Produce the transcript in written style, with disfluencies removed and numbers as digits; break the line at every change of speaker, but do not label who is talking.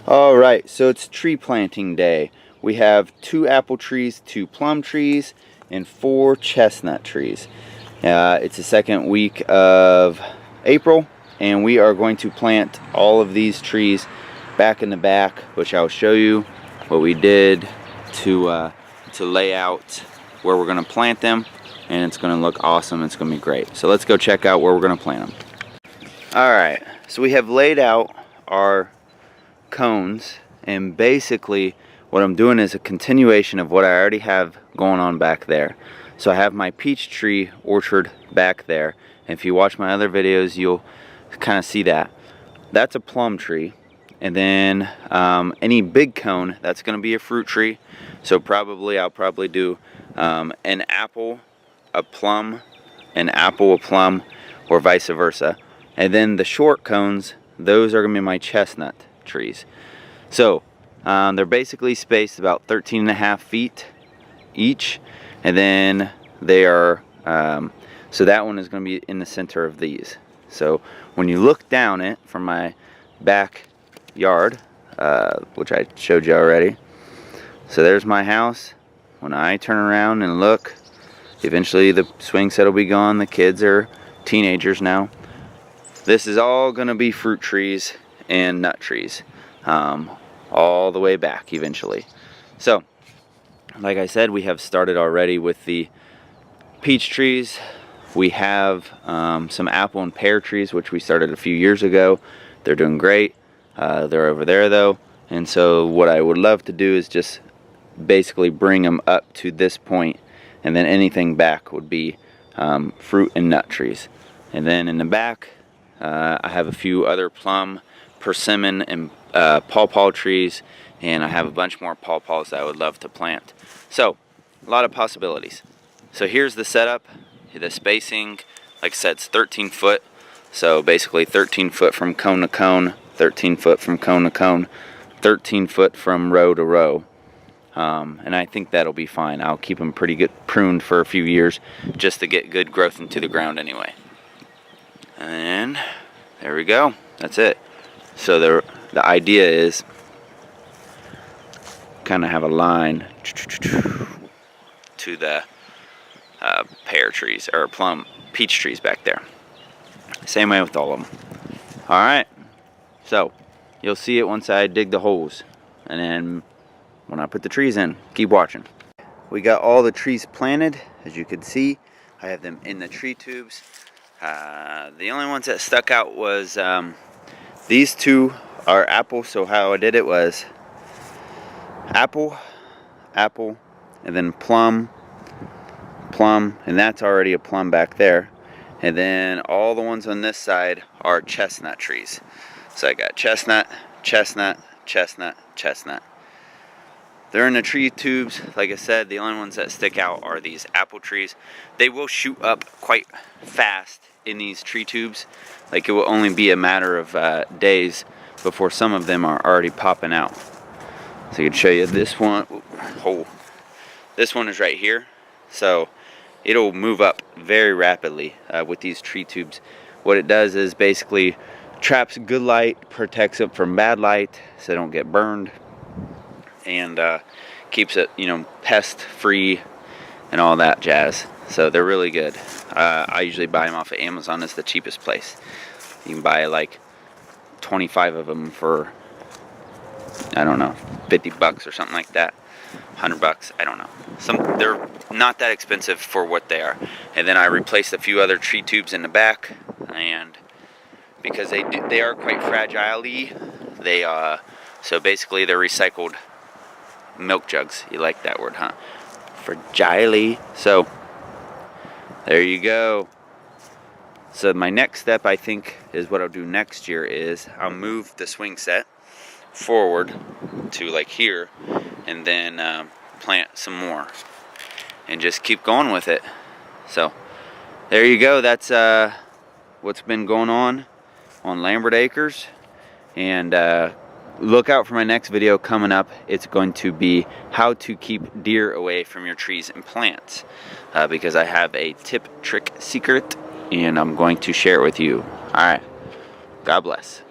All right, so it's tree planting day. We have 2 apple trees, 2 plum trees, and 4 chestnut trees. It's the second week of April, and we are going to plant all of these trees back in the back, which I'll show you what we did to lay out where we're going to plant them, and it's going to look awesome. It's going to be great. So let's go check out where we're going to plant them. All right, so we have laid out our cones, and basically what I'm doing is a continuation of what I already have going on back there. So I have my peach tree orchard back there, and if you watch my other videos you'll kind of see that. That's a plum tree, and then any big cone, that's going to be a fruit tree. So I'll probably do an apple, a plum, an apple, a plum, or vice versa. And then the short cones, those are going to be my chestnut trees. So they're basically spaced about 13.5 feet each, and then they are so that one is going to be in the center of these. So when you look down it from my backyard, which I showed you already, so there's my house. When I turn around and look, eventually the swing set will be gone. The kids are teenagers now. This is all going to be fruit trees and nut trees, all the way back eventually. So like I said, we have started already with the peach trees. We have some apple and pear trees, which we started a few years ago. They're doing great. They're over there though, and so what I would love to do is just basically bring them up to this point, and then anything back would be fruit and nut trees. And then in the back I have a few other plum, persimmon, and pawpaw trees, and I have a bunch more pawpaws that I would love to plant. So a lot of possibilities. So here's the setup, the spacing. Like I said, it's 13 foot, so basically 13 foot from cone to cone, 13 foot from cone to cone, 13 foot from row to row. And I think that'll be fine. I'll keep them pretty good pruned for a few years just to get good growth into the ground anyway. And there we go. That's it. So the idea is kind of have a line to the pear trees or peach trees back there. Same way with all of them. All right. So you'll see it once I dig the holes, and then when I put the trees in. Keep watching. We got all the trees planted, as you can see. I have them in the tree tubes. The only ones that stuck out was these 2 are apple. So how I did it was apple, apple, and then plum, plum, and that's already a plum back there. And then all the ones on this side are chestnut trees. So I got chestnut, chestnut, chestnut, chestnut. They're in the tree tubes. Like I said, the only ones that stick out are these apple trees. They will shoot up quite fast in these tree tubes. Like, it will only be a matter of days before some of them are already popping out. So I can show you this one. Oh, this one is right here. So it'll move up very rapidly with these tree tubes. What it does is basically traps good light, protects it from bad light so they don't get burned, and keeps it, pest free and all that jazz. So they're really good. I usually buy them off of Amazon. It's the cheapest place. You can buy like 25 of them for, I don't know, 50 bucks or something like that. 100 bucks, I don't know. They're not that expensive for what they are. And then I replaced a few other tree tubes in the back, and because they are quite fragile-y, so basically they're recycled milk jugs. You like that word, huh? Fragile-y. So there you go. So my next step, I think, is what I'll do next year is I'll move the swing set forward to like here, and then plant some more and just keep going with it. So there you go. That's what's been going on Lambert Acres, and look out for my next video coming up. It's going to be how to keep deer away from your trees and plants, because I have a tip, trick, secret, and I'm going to share it with you. All right, God bless.